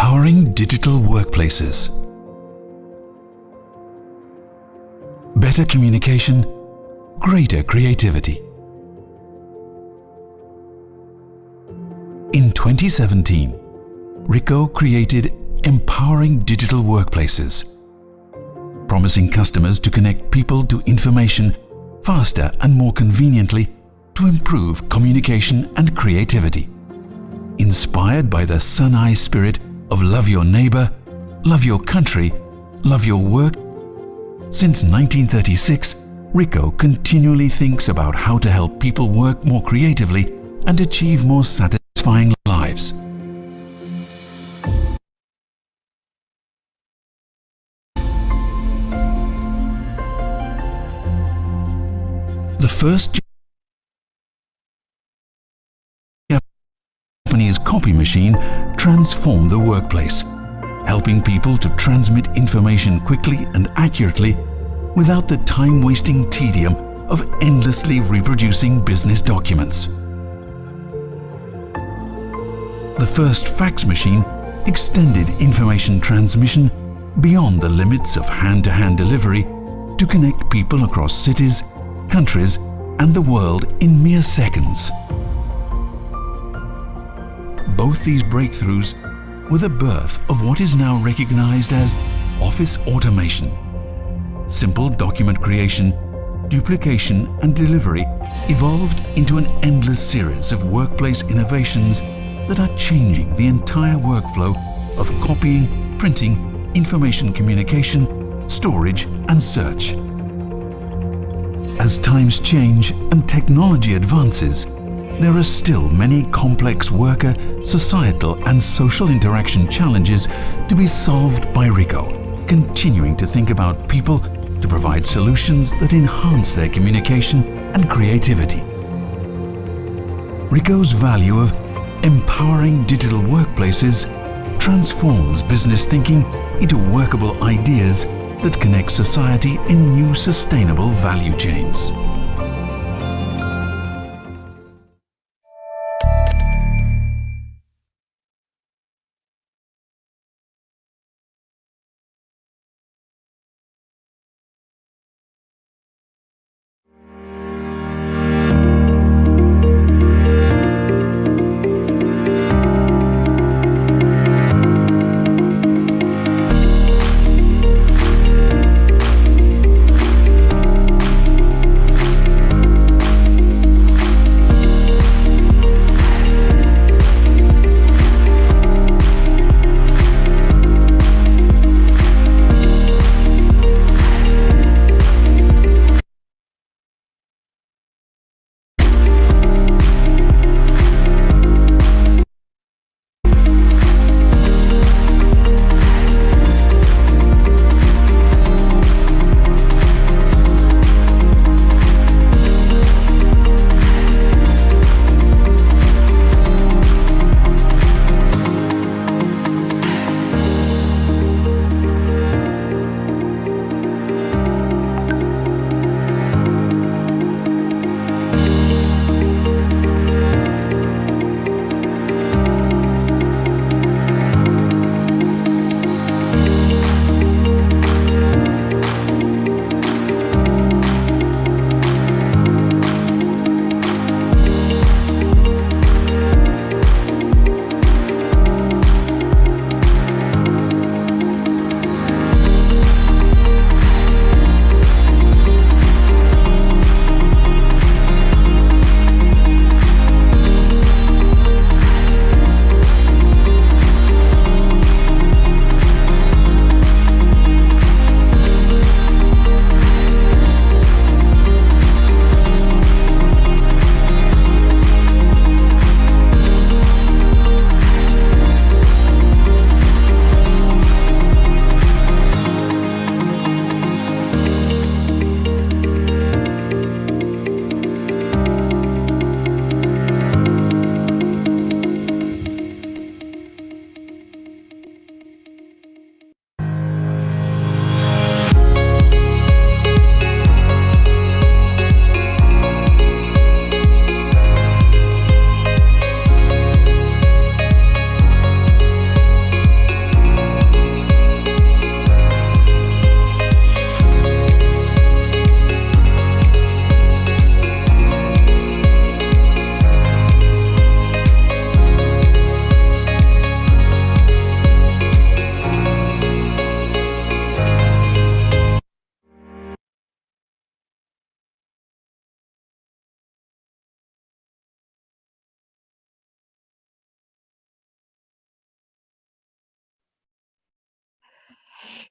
Empowering digital workplaces. Better communication, greater creativity. In 2017, Ricoh created Empowering Digital Workplaces, promising customers to connect people to information faster and more conveniently to improve communication and creativity. Inspired by the Sunai spirit of love your neighbor, love your country, love your work, since 1936, Ricoh continually thinks about how to help people work more creatively and achieve more satisfying lives. The first Japanese copy machine transformed the workplace, helping people to transmit information quickly and accurately without the time-wasting tedium of endlessly reproducing business documents. The first fax machine extended information transmission beyond the limits of hand-to-hand delivery to connect people across cities, countries, and the world in mere seconds. Both these breakthroughs were the birth of what is now recognized as office automation. Simple document creation, duplication, and delivery evolved into an endless series of workplace innovations that are changing the entire workflow of copying, printing, information communication, storage, and search. As times change and technology advances, there are still many complex worker, societal, and social interaction challenges to be solved by Ricoh, continuing to think about people to provide solutions that enhance their communication and creativity. Ricoh's value of empowering digital workplaces transforms business thinking into workable ideas that connect society in new sustainable value chains.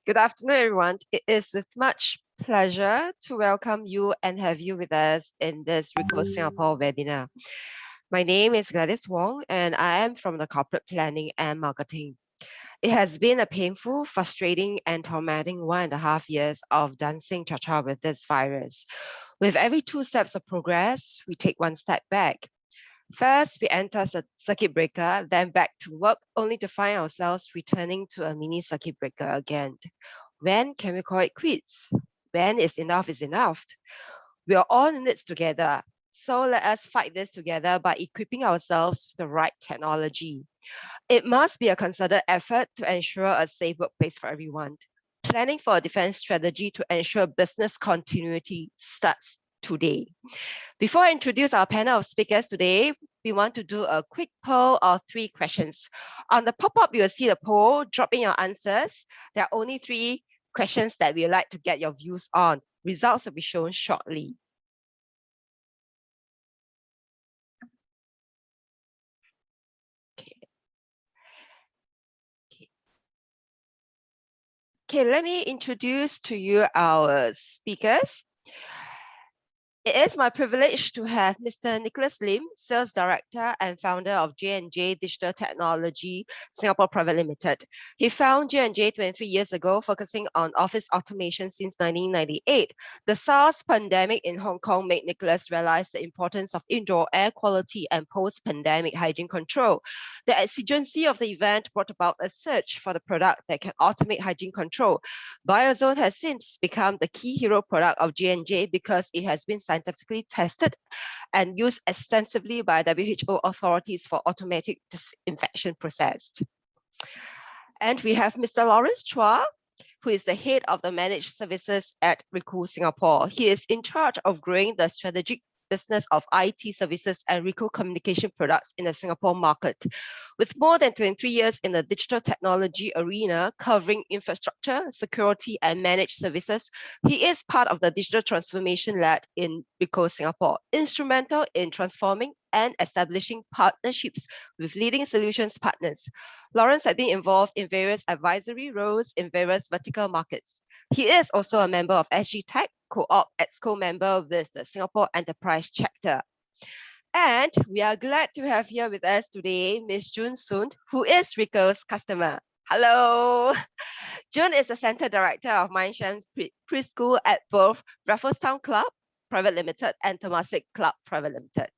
Good afternoon, everyone. It is with much pleasure to welcome you and have you with us in this Ricoh Singapore webinar. My name is Gladys Wong, and I am from the Corporate Planning and Marketing. It has been a painful, frustrating, and tormenting 1.5 years of dancing cha-cha with this virus. With every 2 steps of progress, we take 1 step back. First, we enter circuit breaker, then back to work, only to find ourselves returning to a mini circuit breaker again. When can we call it quits? When is enough is enough? We are all in this together. So let us fight this together by equipping ourselves with the right technology. It must be a concerted effort to ensure a safe workplace for everyone. Planning for a defense strategy to ensure business continuity starts today. Before I introduce our panel of speakers today, we want to do a quick poll of 3 questions. On the pop-up, you will see the poll. Drop in your answers. There are only 3 questions that we would like to get your views on. Results will be shown shortly. Okay, let me introduce to you our speakers. It is my privilege to have Mr. Nicholas Lim, Sales Director and Founder of JNJ Digital Technology Singapore Private Limited. He founded JNJ 23 years ago, focusing on office automation since 1998. The SARS pandemic in Hong Kong made Nicholas realize the importance of indoor air quality and post-pandemic hygiene control. The exigency of the event brought about a search for the product that can automate hygiene control. Biozone has since become the key hero product of JNJ because it has been scientifically tested and used extensively by WHO authorities for automatic disinfection process. And we have Mr. Lawrence Chua, who is the head of the managed services at Ricoh Singapore. He is in charge of growing the strategic business of IT services and Ricoh communication products in the Singapore market. With more than 23 years in the digital technology arena, covering infrastructure, security, and managed services, he is part of the digital transformation lab in Ricoh Singapore, instrumental in transforming and establishing partnerships with leading solutions partners. Lawrence has been involved in various advisory roles in various vertical markets. He is also a member of SG Tech, Co-op EXCO member with the Singapore Enterprise Chapter. And we are glad to have here with us today Ms. June Soon, who is Ricoh's customer. Hello. June is the Center Director of Mindsham's Preschool at both Raffles Town Club Private Limited and Temasek Club Private Limited.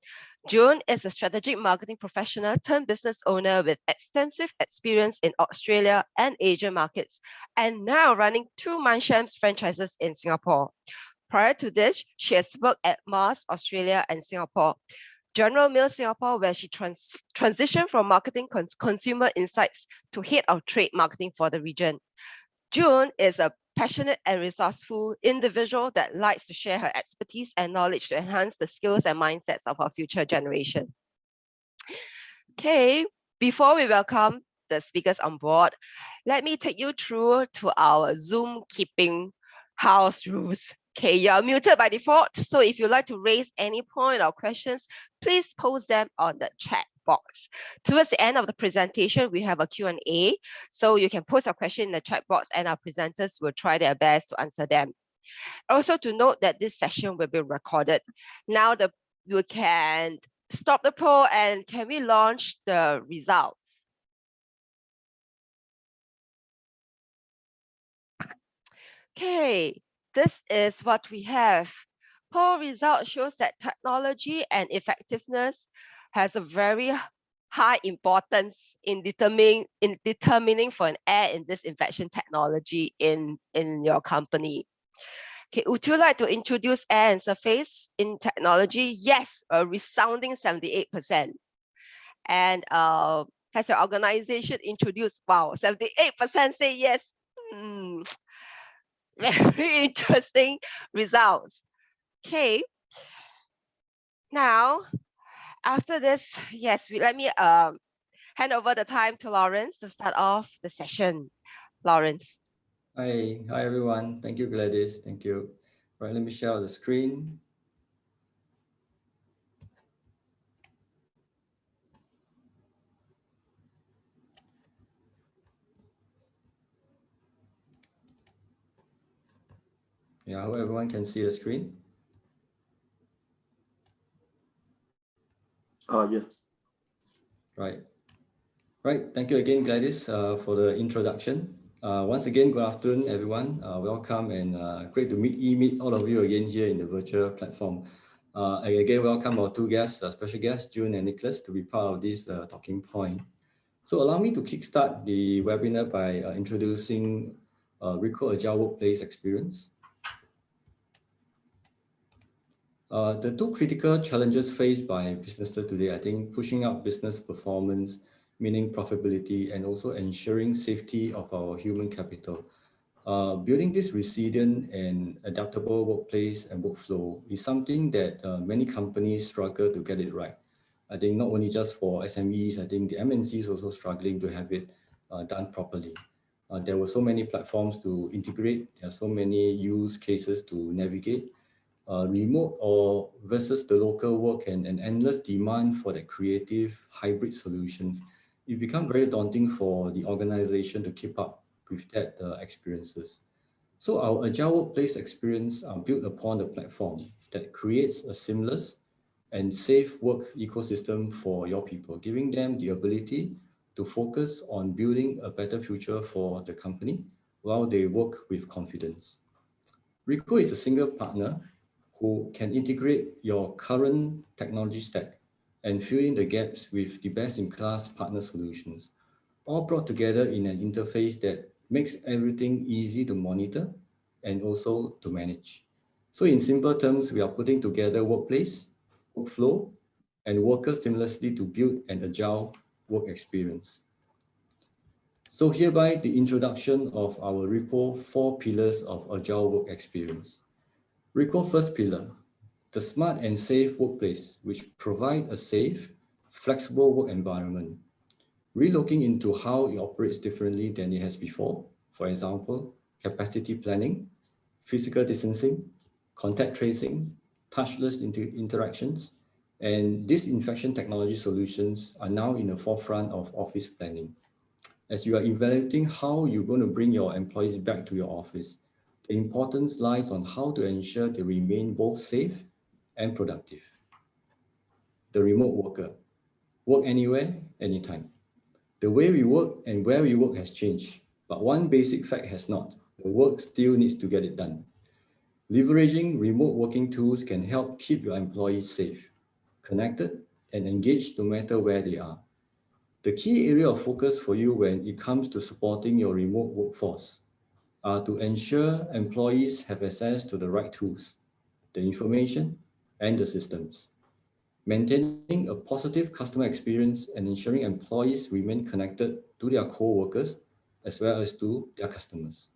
June is a strategic marketing professional turned business owner with extensive experience in Australia and Asian markets, and now running 2 Mindsham's franchises in Singapore. Prior to this, she has worked at Mars, Australia and Singapore, General Mills Singapore, where she transitioned from marketing consumer insights to head of trade marketing for the region. June is a passionate and resourceful individual that likes to share her expertise and knowledge to enhance the skills and mindsets of our future generation. Okay, before we welcome the speakers on board, let me take you through to our Zoom keeping house rules. Okay, you're muted by default, so if you'd like to raise any point or questions, please post them on the chat box. Towards the end of the presentation, we have a Q&A, so you can post your question in the chat box and our presenters will try their best to answer them. Also to note that this session will be recorded. Now you can stop the poll and can we launch the results? Okay, this is what we have. Poll result shows that technology and effectiveness has a very high importance in determining for an air and disinfection technology in your company. Okay, would you like to introduce air and surface in technology? Yes, a resounding 78%. And has your organization introduced? Wow, 78% say yes. Very interesting results. Okay. Now, after this, yes, let me hand over the time to Lawrence to start off the session. Lawrence. Hi everyone. Thank you, Gladys. Thank you. Right, let me share the screen. Yeah, I hope everyone can see the screen. Yes. Right. Right. Thank you again, Gladys, for the introduction. Once again, good afternoon, everyone. Welcome and great to meet all of you again here in the virtual platform. And again, welcome our two guests, special guests, June and Nicholas, to be part of this talking point. So allow me to kickstart the webinar by introducing Ricoh Agile Workplace Experience. The two critical challenges faced by businesses today, I think, pushing up business performance, meaning profitability, and also ensuring safety of our human capital. Building this resilient and adaptable workplace and workflow is something that many companies struggle to get it right. I think not only just for SMEs, I think the MNCs also struggling to have it done properly. There were so many platforms to integrate, there are so many use cases to navigate. Remote or versus the local work and an endless demand for the creative hybrid solutions, it becomes very daunting for the organization to keep up with that experiences. So our agile workplace experience are built upon the platform that creates a seamless and safe work ecosystem for your people, giving them the ability to focus on building a better future for the company while they work with confidence. Ricoh is a single partner who can integrate your current technology stack and fill in the gaps with the best-in-class partner solutions, all brought together in an interface that makes everything easy to monitor and also to manage. So in simple terms, we are putting together workplace, workflow, and workers seamlessly to build an agile work experience. So hereby the introduction of our Ricoh 4 pillars of agile work experience. Ricoh first pillar, the smart and safe workplace, which provide a safe, flexible work environment. Relooking into how it operates differently than it has before. For example, capacity planning, physical distancing, contact tracing, touchless interactions, and disinfection technology solutions are now in the forefront of office planning. As you are evaluating how you're going to bring your employees back to your office, the importance lies on how to ensure they remain both safe and productive. The remote worker, work anywhere, anytime. The way we work and where we work has changed, but one basic fact has not. The work still needs to get it done. Leveraging remote working tools can help keep your employees safe, connected, and engaged no matter where they are. The key area of focus for you when it comes to supporting your remote workforce are to ensure employees have access to the right tools, the information, and the systems. Maintaining a positive customer experience and ensuring employees remain connected to their co-workers as well as to their customers.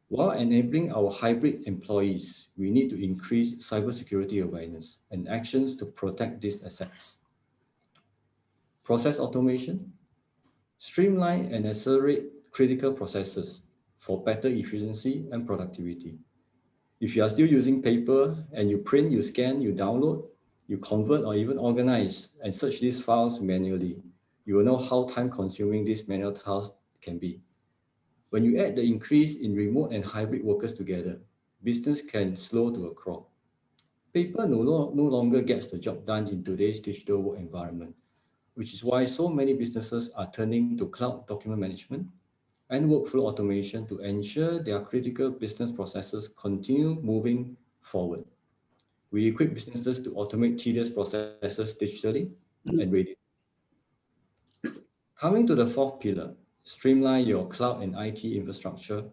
While enabling our hybrid employees, we need to increase cybersecurity awareness and actions to protect these assets. Process automation, streamline and accelerate critical processes for better efficiency and productivity. If you are still using paper and you print, you scan, you download, you convert or even organize and search these files manually, you will know how time-consuming these manual tasks can be. When you add the increase in remote and hybrid workers together, business can slow to a crawl. Paper no longer gets the job done in today's digital work environment, which is why so many businesses are turning to cloud document management and workflow automation to ensure their critical business processes continue moving forward. We equip businesses to automate tedious processes digitally and ready. Coming to the fourth pillar, streamline your cloud and IT infrastructure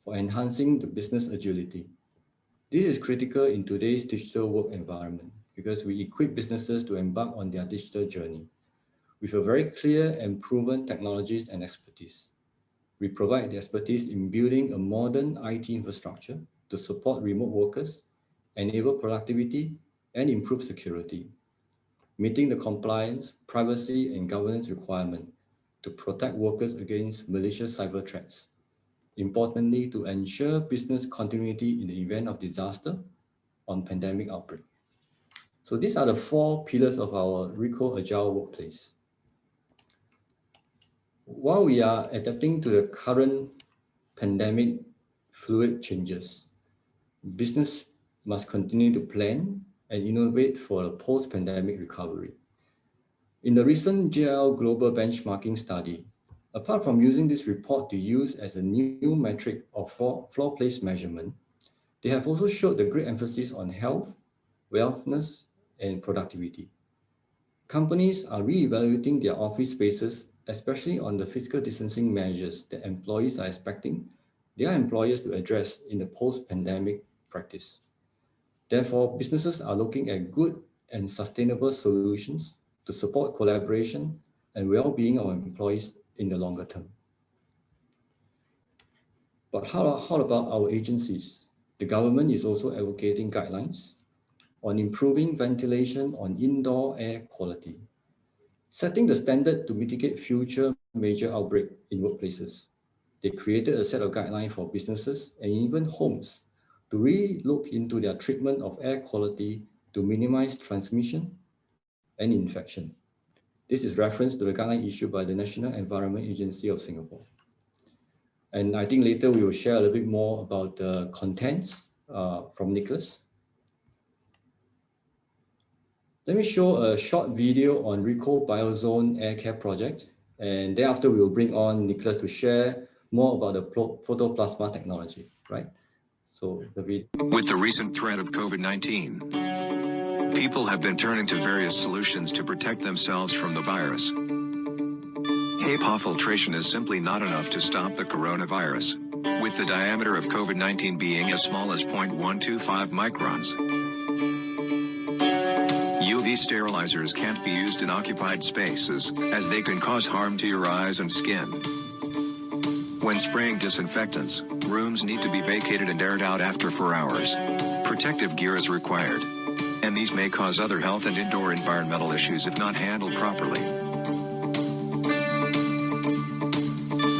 for enhancing the business agility. This is critical in today's digital work environment because we equip businesses to embark on their digital journey with a very clear and proven technologies and expertise. We provide the expertise in building a modern IT infrastructure to support remote workers, enable productivity, and improve security, meeting the compliance, privacy, and governance requirement to protect workers against malicious cyber threats. Importantly, to ensure business continuity in the event of disaster or pandemic outbreak. So these are the four pillars of our Ricoh Agile Workplace. While we are adapting to the current pandemic fluid changes, Business must continue to plan and innovate for a post-pandemic recovery. In the recent JL Global Benchmarking Study, apart from using this report to use as a new metric of floor place measurement, they have also showed the great emphasis on health, wellness, and productivity. Companies are re-evaluating their office spaces, especially on the physical distancing measures that employees are expecting their employers to address in the post-pandemic practice. Therefore, businesses are looking at good and sustainable solutions to support collaboration and well-being of employees in the longer term. But how about our agencies? The government is also advocating guidelines on improving ventilation on indoor air quality, setting the standard to mitigate future major outbreak in workplaces. They created a set of guidelines for businesses and even homes to re-look into their treatment of air quality to minimize transmission and infection. This is reference to the guideline issued by the National Environment Agency of Singapore. And I think later we will share a little bit more about the contents from Nicholas. Let me show a short video on Ricoh Biozone Air Care project, and thereafter we will bring on Nicholas to share more about the photoplasma technology, right? So the video. With the recent threat of COVID-19, people have been turning to various solutions to protect themselves from the virus. HEPA filtration is simply not enough to stop the coronavirus, with the diameter of COVID-19 being as small as 0.125 microns. UV sterilizers can't be used in occupied spaces, as they can cause harm to your eyes and skin. When spraying disinfectants, rooms need to be vacated and aired out after 4 hours. Protective gear is required, and these may cause other health and indoor environmental issues if not handled properly.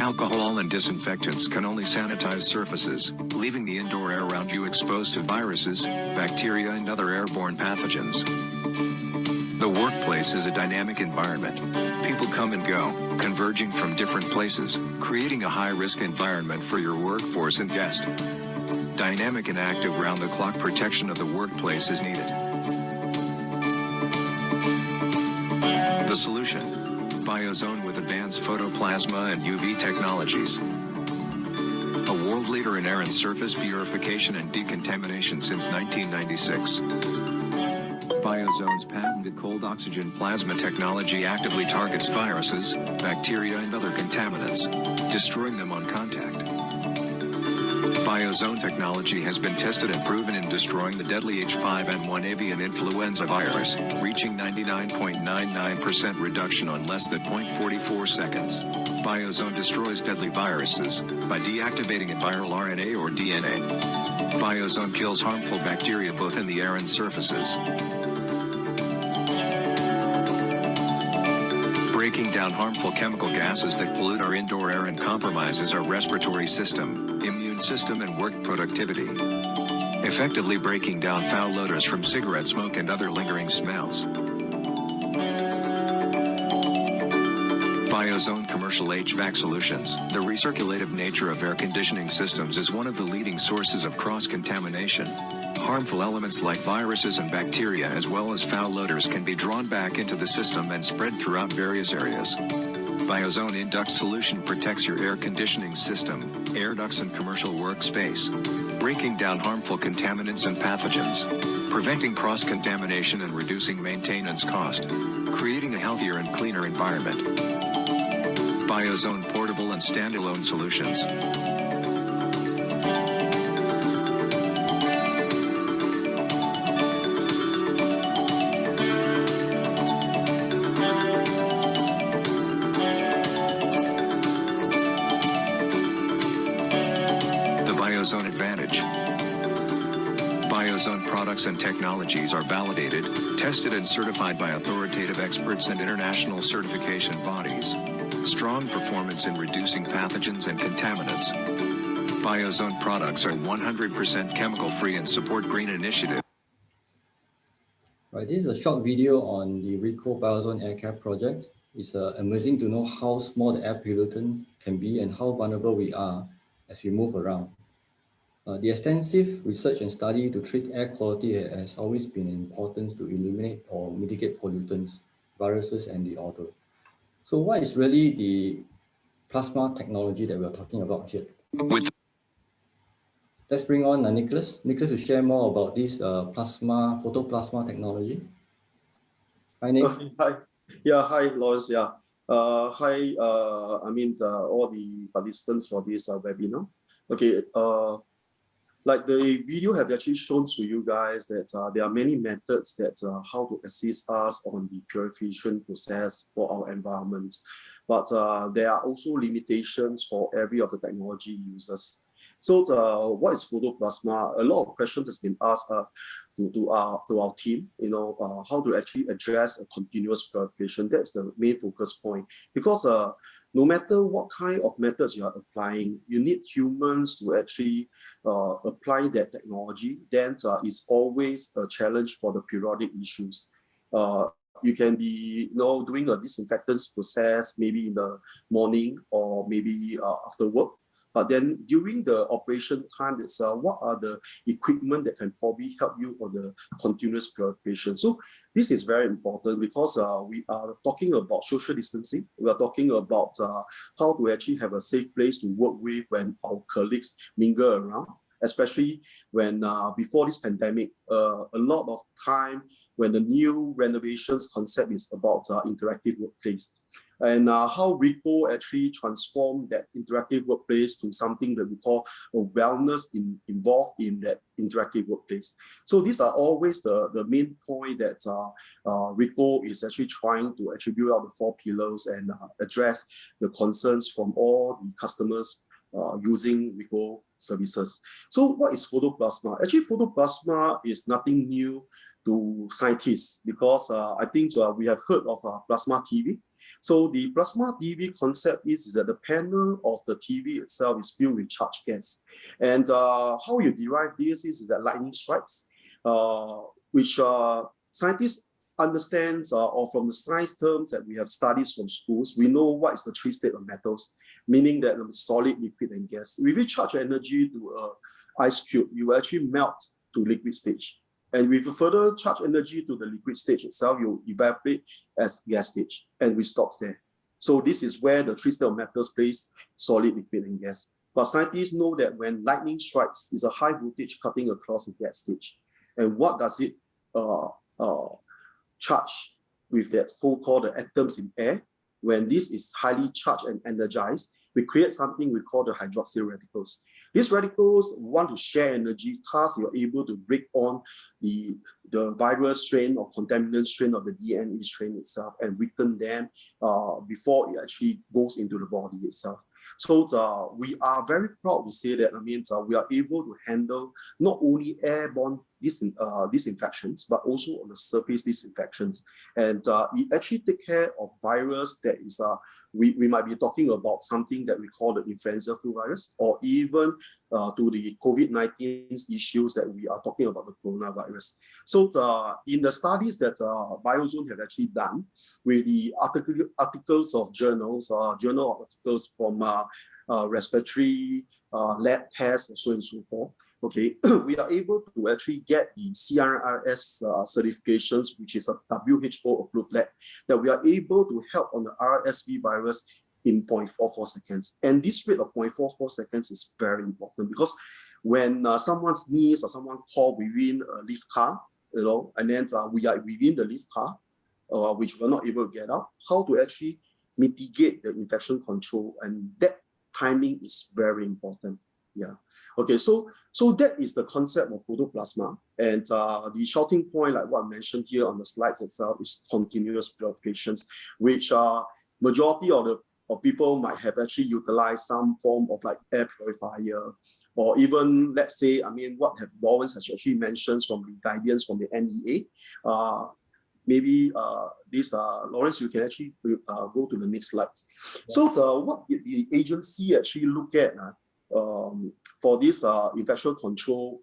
Alcohol and disinfectants can only sanitize surfaces, leaving the indoor air around you exposed to viruses, bacteria, and other airborne pathogens. The workplace is a dynamic environment. People come and go, converging from different places, creating a high-risk environment for your workforce and guests. Dynamic and active round-the-clock protection of the workplace is needed. The solution: Biozone with advanced photoplasma and UV technologies. A world leader in air and surface purification and decontamination since 1996. Biozone's patented cold oxygen plasma technology actively targets viruses, bacteria, and other contaminants, destroying them on contact. Biozone technology has been tested and proven in destroying the deadly H5N1 avian influenza virus, reaching 99.99% reduction on less than 0.44 seconds. Biozone destroys deadly viruses by deactivating a viral RNA or DNA. Biozone kills harmful bacteria both in the air and surfaces. Breaking down harmful chemical gases that pollute our indoor air and compromises our respiratory system, immune system, and work productivity. Effectively breaking down foul odors from cigarette smoke and other lingering smells. Biozone Commercial HVAC Solutions. The recirculative nature of air conditioning systems is one of the leading sources of cross-contamination. Harmful elements like viruses and bacteria as well as foul odors can be drawn back into the system and spread throughout various areas. Biozone Induct Solution protects your air conditioning system, air ducts, and commercial workspace, breaking down harmful contaminants and pathogens, preventing cross-contamination and reducing maintenance cost, creating a healthier and cleaner environment. Biozone Portable and Standalone Solutions. Biozone Advantage. Biozone products and technologies are validated, tested and certified by authoritative experts and international certification bodies. Strong performance in reducing pathogens and contaminants. Biozone products are 100% chemical-free and support green initiative. Right, this is a short video on the Ricoh Biozone Air Care project. It's amazing to know how small the air pollutant can be and how vulnerable we are as we move around. The extensive research and study to treat air quality has always been important to eliminate or mitigate pollutants, viruses, and the odor. So what is really the plasma technology that we're talking about here? Let's bring on Nicholas. Nicholas to share more about this photoplasma technology. Hi, Nick. Hi. Yeah, hi, Lawrence. Yeah. Hi, all the participants for this webinar. Okay. Like the video have actually shown to you guys that there are many methods that how to assist us on the purification process for our environment. But there are also limitations for every of the technology users. So what is photoplasma? A lot of questions has been asked to our team, how to actually address a continuous purification. That's the main focus point. Because no matter what kind of methods you are applying, you need humans to actually apply that technology. Then it's always a challenge for the periodic issues. You can be doing a disinfectant process maybe in the morning or maybe after work. But then during the operation time itself, what are the equipment that can probably help you on the continuous purification? So this is very important because we are talking about social distancing. We are talking about how to actually have a safe place to work with when our colleagues mingle around, especially when before this pandemic, a lot of time when the new renovations concept is about interactive workplace. And how Ricoh actually transformed that interactive workplace to something that we call a wellness involved in that interactive workplace. So these are always the main point that Ricoh is actually trying to attribute out the 4 pillars and address the concerns from all the customers using Ricoh services. So what is photoplasma? Actually, photoplasma is nothing new to scientists because I think we have heard of plasma TV. So the plasma TV concept is that the panel of the TV itself is filled with charged gas. And how you derive this is that lightning strikes, which scientists understand or from the science terms that we have studies from schools, we know what is the 3 state of metals, meaning that solid, liquid, and gas. If you charge energy to an ice cube, you will actually melt to liquid stage. And with further charge energy to the liquid stage itself, you evaporate as gas stage, and we stop there. So this is where the 3 state of metals place solid, liquid, and gas. But scientists know that when lightning strikes, it's a high voltage cutting across the gas stage. And what does it charge with that so-called the atoms in air? When this is highly charged and energized, we create something we call the hydroxyl radicals. These radicals want to share energy, thus you're able to break on the virus strain or contaminant strain of the DNA strain itself and weaken them before it actually goes into the body itself. So we are very proud to say that we are able to handle not only airborne disinfections, but also on the surface disinfections. And it actually take care of virus that is, we might be talking about something that we call the influenza flu virus, or even to the COVID-19 issues that we are talking about, the coronavirus. So in the studies that Biozone have actually done with the articles of journal articles from respiratory lab tests, and so on and so forth, okay, we are able to actually get the CRRS certifications, which is a WHO approved lab, that we are able to help on the RSV virus in 0.44 seconds. And this rate of 0.44 seconds is very important because when someone sneezes or someone calls within a lift car, and then we are within the lift car, which we're not able to get out, how to actually mitigate the infection control, and that timing is very important. Yeah. Okay. So that is the concept of photoplasma, and the shouting point, like what I mentioned here on the slides itself, is continuous purifications, which majority of people might have actually utilized some form of like air purifier, or even let's say, what have Lawrence has actually mentioned from the guidance from the NEA. Maybe Lawrence, you can actually go to the next slides. Yeah. So what did the agency actually look at for this infection control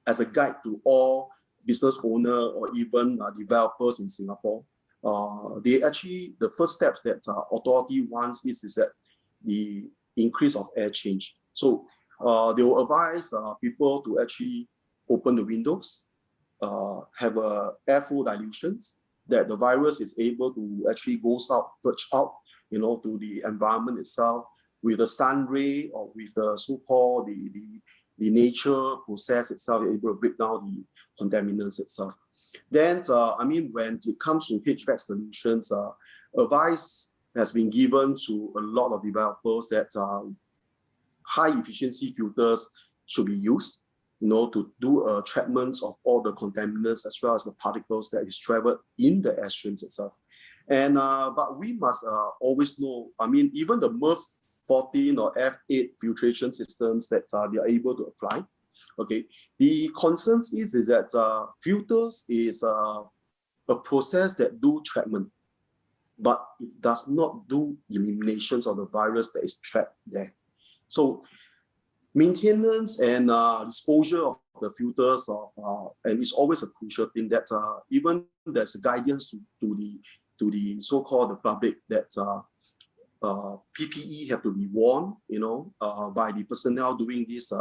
as a guide to all business owner or even developers in Singapore? They actually, the first steps that authority wants is that the increase of air change. So They will advise people to actually open the windows, have airflow dilutions, that the virus is able to actually go out, purge out, to the environment itself with the sun ray or with the so-called the nature process itself, able to break down the contaminants itself. Then, when it comes to HVAC solutions, advice has been given to a lot of developers that high efficiency filters should be used, to do treatments of all the contaminants as well as the particles that is traveled in the air streams itself. And but we must always know, even the MERV 14 or F8 filtration systems that they are able to apply. Okay, the concern is that filters is a process that do treatment, but it does not do eliminations of the virus that is trapped there. So maintenance and disposure of the filters and it's always a crucial thing that even there's a guidance to the so-called the public that PPE have to be worn, by the personnel doing this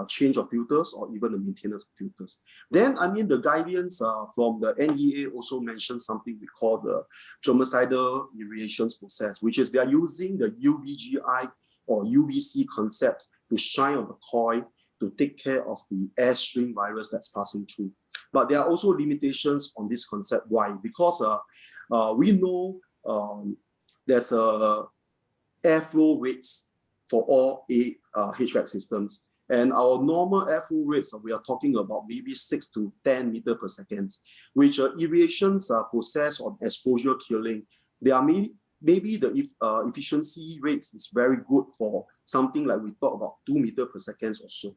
change of filters or even the maintenance of filters. Then, the guidance from the NEA also mentioned something we call the germicidal irradiation process, which is they are using the UVGI or UVC concepts to shine on the coil to take care of the airstream virus that's passing through. But there are also limitations on this concept. Why? Because we know there's airflow rates for all HVAC systems. And our normal airflow rates, we are talking about maybe 6 to 10 meters per second, which irrigations process on exposure killing. They are maybe the efficiency rates is very good for something like we talk about 2 meters per second or so.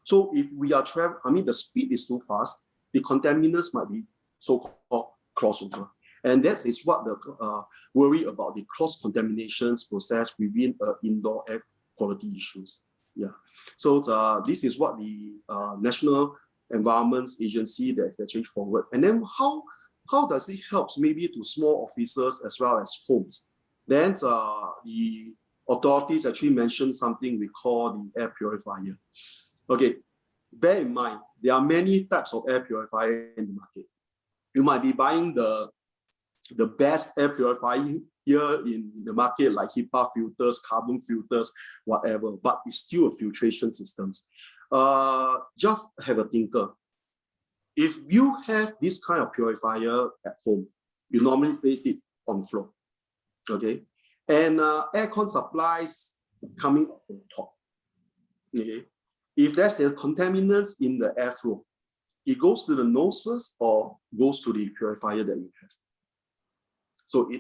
So if we are the speed is too fast, the contaminants might be so-called crossover. And that is what the worry about the cross-contaminations process within indoor air quality issues. Yeah. So this is what the National Environment Agency that actually forward. And then how does it help maybe to small offices as well as homes? Then the authorities actually mentioned something we call the air purifier. Okay, bear in mind, there are many types of air purifier in the market. You might be buying the best air purifier here in the market, like HEPA filters, carbon filters, whatever, but it's still a filtration systems. Just have a thinker. If you have this kind of purifier at home, you normally place it on the floor, okay? And aircon supplies coming up on top, okay? If there's the contaminants in the airflow, it goes to the nose first or goes to the purifier that you have. So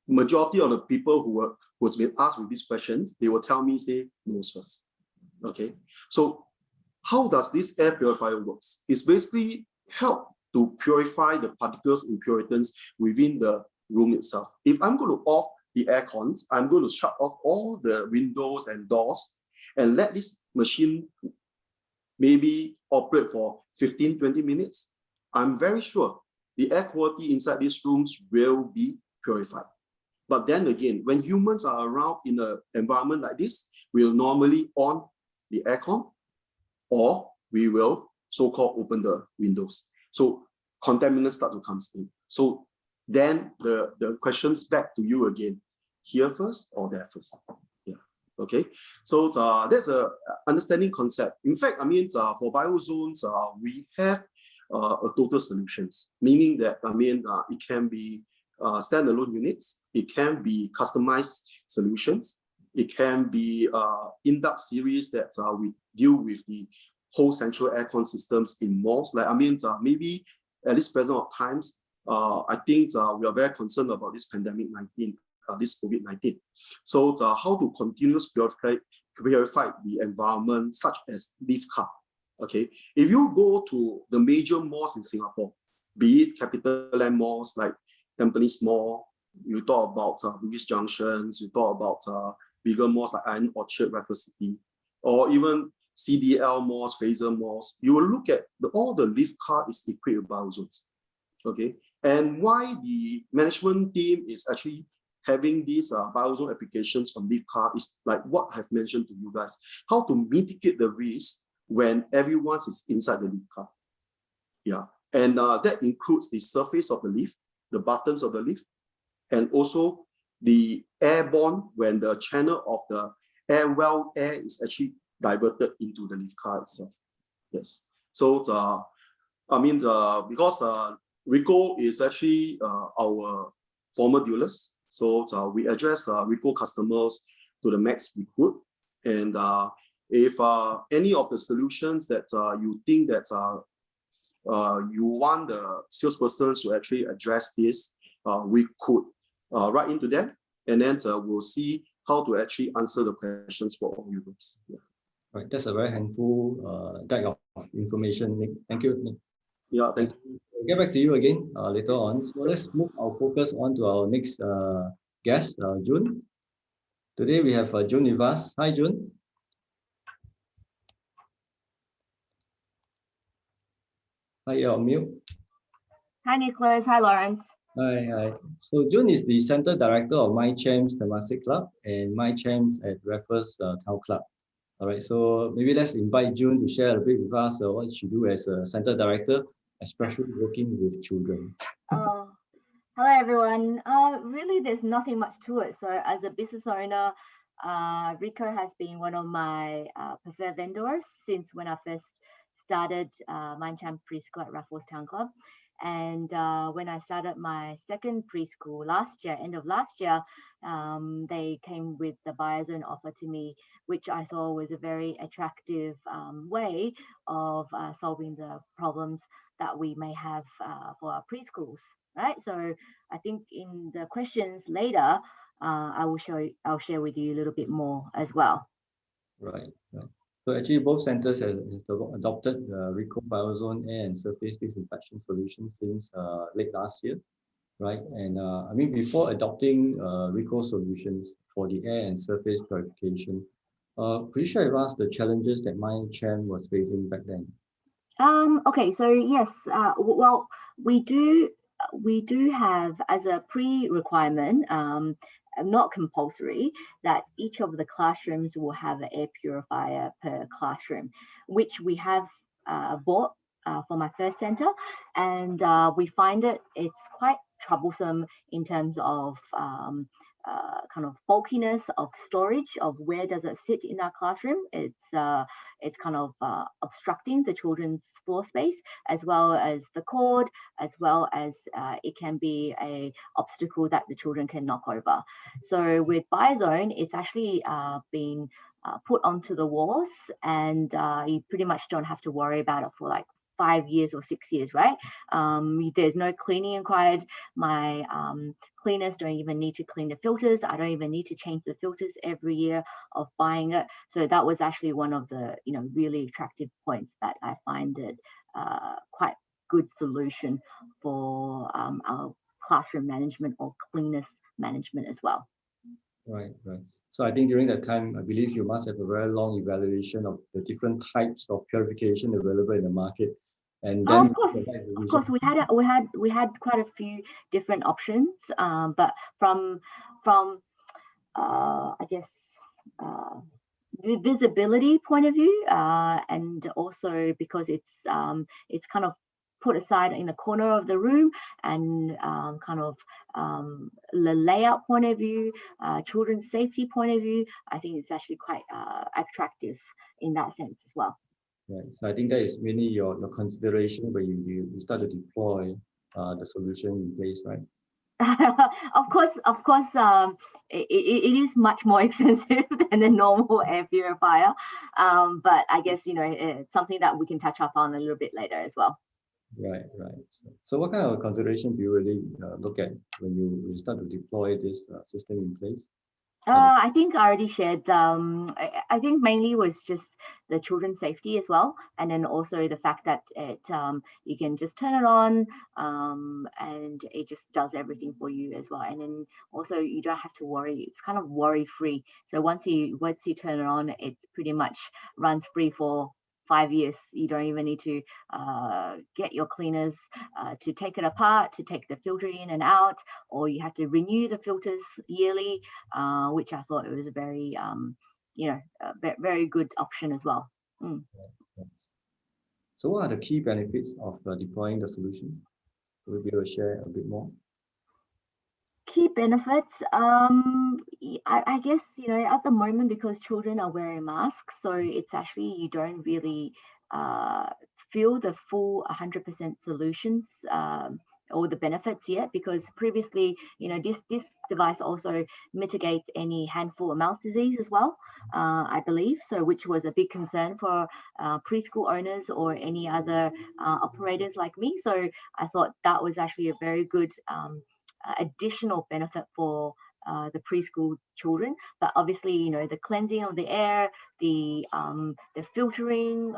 majority of the people who's been asked with these questions, they will tell me, say, nose first, okay? So how does this air purifier works? It's basically help to purify the particles, impurities within the room itself. If I'm going to off the air cons, I'm going to shut off all the windows and doors and let this machine maybe operate for 15, 20 minutes. I'm very sure the air quality inside these rooms will be purified. But then again, when humans are around in an environment like this, we'll normally on the aircon or we will so-called open the windows. So contaminants start to come in. So then the questions back to you again, here first or there first? Yeah, okay. So that's a understanding concept. In fact, for biozones, we have a total solutions, meaning that, it can be standalone units, it can be customized solutions, it can be in-depth series that we deal with the whole central aircon systems in malls. Like, maybe at this present of times, I think we are very concerned about this pandemic 19, this COVID-19. So how to continuously purify the environment, such as lift car. Okay, if you go to the major malls in Singapore, be it capital land malls like Tampines Mall, you talk about Bugis Junctions, you talk about bigger malls like Iron Orchard, Raffles City, or even CDL malls, Fraser malls, you will look at all the lift car is equipped with biozones. Okay, and why the management team is actually having these biozone applications on leaf car is like what I've mentioned to you guys, how to mitigate the risk when everyone is inside the leaf car. Yeah, and that includes the surface of the leaf, the buttons of the leaf, and also the airborne when the channel of the air is actually diverted into the leaf car itself. Yes. So because Ricoh is actually our former dealers, so we address Ricoh customers to the max we could. And if any of the solutions that you think that you want the salesperson to actually address this, we could write into them, and then we'll see how to actually answer the questions for all you guys. Yeah. Right, that's a very handful deck of information, Nick. Thank you, Nick. Yeah, thank you. We'll get back to you again later on. So let's move our focus on to our next guest, June. Today we have June with us. Hi, June. Hi, you're on mute. Hi, Nicholas. Hi, Lawrence. Hi. So June is the Center Director of My Champs Temasek Club and My Champs at Raffles Town Club. All right, so maybe let's invite June to share a bit with us what she do as a Center Director, especially working with children. Hello, everyone. Really, there's nothing much to it. So as a business owner, Ricoh has been one of my preferred vendors since when I first started My Champs Preschool at Raffles Town Club. And when I started my second preschool last year, end of last year, they came with the biozone offer to me, which I thought was a very attractive way of solving the problems that we may have for our preschools, right? So I think in the questions later, I'll share with you a little bit more as well. Right. So actually, both centers have adopted Ricoh Biozone Air and Surface Disinfection Solution since late last year, right? And I mean, before adopting Ricoh solutions for the air and surface purification, could you share with us the challenges that My Champ was facing back then? Okay, so yes, well, we do have as a pre-requirement, not compulsory, that each of the classrooms will have an air purifier per classroom, which we have bought for my first center, and we find it's quite troublesome in terms of kind of bulkiness of storage of where does it sit in our classroom. It's kind of obstructing the children's floor space, as well as the cord, as well as it can be a obstacle that the children can knock over. So with Biozone, it's actually been put onto the walls, and you pretty much don't have to worry about it for like 5 years or 6 years, right? There's no cleaning required. My cleaners don't even need to clean the filters. I don't even need to change the filters every year of buying it. So that was actually one of the really attractive points that I find it quite good solution for our classroom management or cleanliness management as well. Right. So I think during that time, I believe you must have a very long evaluation of the different types of purification available in the market. And then of course, we had quite a few different options, but from I guess the visibility point of view, and also because it's kind of put aside in the corner of the room, and kind of the layout point of view, children's safety point of view, I think it's actually quite attractive in that sense as well. Right. So I think that is really your consideration when you start to deploy the solution in place, right? Of course, it is much more expensive than a normal air purifier, but I guess it's something that we can touch up on a little bit later as well. Right. So what kind of consideration do you really look at when you start to deploy this system in place? I think I already shared. I think mainly was just the children's safety as well, and then also the fact that you can just turn it on, and it just does everything for you as well. And then also you don't have to worry. It's kind of worry free. So once you turn it on, it's pretty much runs free for 5 years. You don't even need to get your cleaners to take it apart, to take the filter in and out, or you have to renew the filters yearly, which I thought it was a very, very good option as well. Mm. So what are the key benefits of deploying the solution? Will you be able to share a bit more? Key benefits, I guess, at the moment, because children are wearing masks, so it's actually, you don't really feel the full 100% solutions or the benefits yet, because previously, this device also mitigates any hand, foot, and mouth disease as well, I believe, so which was a big concern for preschool owners or any other operators like me. So I thought that was actually a very good additional benefit for the preschool children. But obviously, the cleansing of the air, the filtering,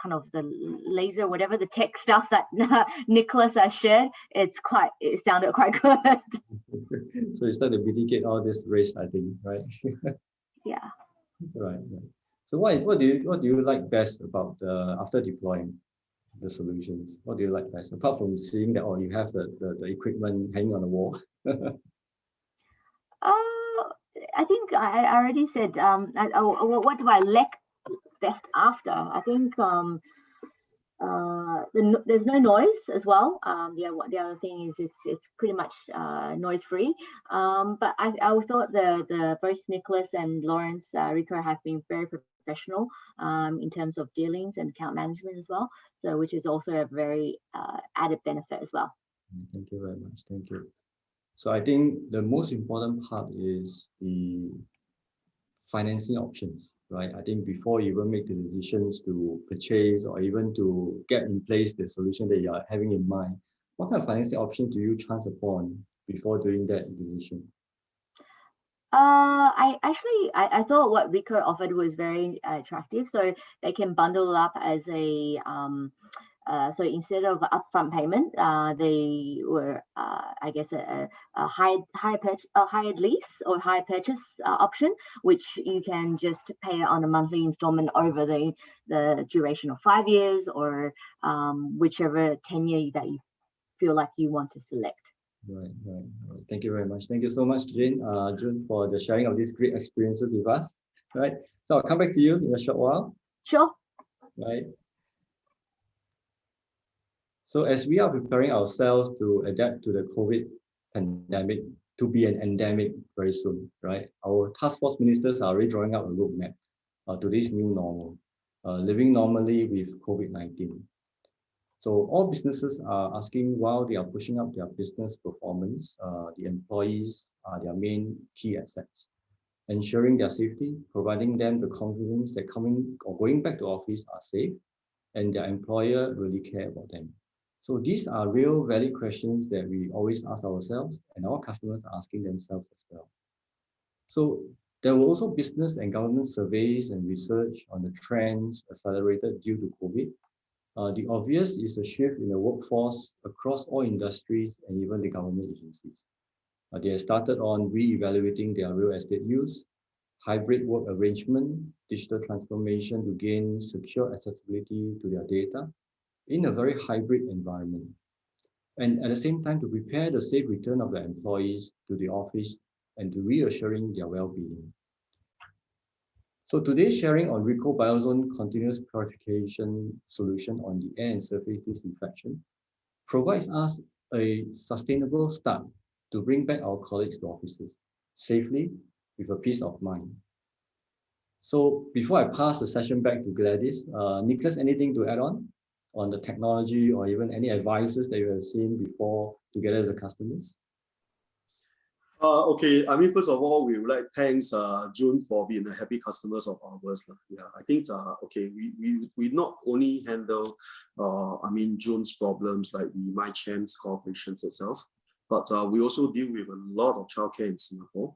kind of the laser, whatever the tech stuff that Nicholas has shared, it sounded quite good. So you start to mitigate all this risk, I think, right? Yeah. Right. So what do you like best about after deploying the solutions? What do you like best, apart from seeing that you have the equipment hanging on the wall? I think I already said, what do I like best after? I think there's no noise as well. The other thing is it's pretty much noise free. But I thought the both Nicholas and Lawrence Ricoh have been very professional in terms of dealings and account management as well. So which is also a very added benefit as well. Thank you very much. Thank you. So I think the most important part is the financing options, right? I think before you even make the decisions to purchase or even to get in place the solution that you are having in mind, what kind of financing option do you chance upon before doing that decision? I thought what Ricoh offered was very attractive. So they can bundle up as a so instead of upfront payment, they were, I guess, a hired lease or hire purchase option, which you can just pay on a monthly installment over the duration of 5 years or whichever tenure that you feel like you want to select. Right. Thank you very much. Thank you so much, June, for the sharing of these great experiences with us. Right. So I'll come back to you in a short while. Sure. Right. So as we are preparing ourselves to adapt to the COVID pandemic to be an endemic very soon, right? Our task force ministers are already drawing out a roadmap to this new normal, living normally with COVID-19. So all businesses are asking, while they are pushing up their business performance, the employees are their main key assets, ensuring their safety, providing them the confidence that coming or going back to office are safe, and their employer really care about them. So these are real valid questions that we always ask ourselves, and our customers are asking themselves as well. So there were also business and government surveys and research on the trends accelerated due to COVID. The obvious is a shift in the workforce across all industries and even the government agencies. They have started on re-evaluating their real estate use, hybrid work arrangement, digital transformation to gain secure accessibility to their data in a very hybrid environment. And at the same time, to prepare the safe return of the employees to the office and to reassuring their well-being. So today's sharing on Ricoh Biozone continuous purification solution on the air and surface disinfection provides us a sustainable start to bring back our colleagues to offices safely with a peace of mind. So before I pass the session back to Gladys, Nicholas, anything to add on the technology or even any advices that you have seen before together with the customers? Okay, I mean, first of all, we would like to thank June for being a happy customers of ours. Yeah, I think, okay, we not only handle, I mean, June's problems like the MyChamps corporations itself, but we also deal with a lot of childcare in Singapore.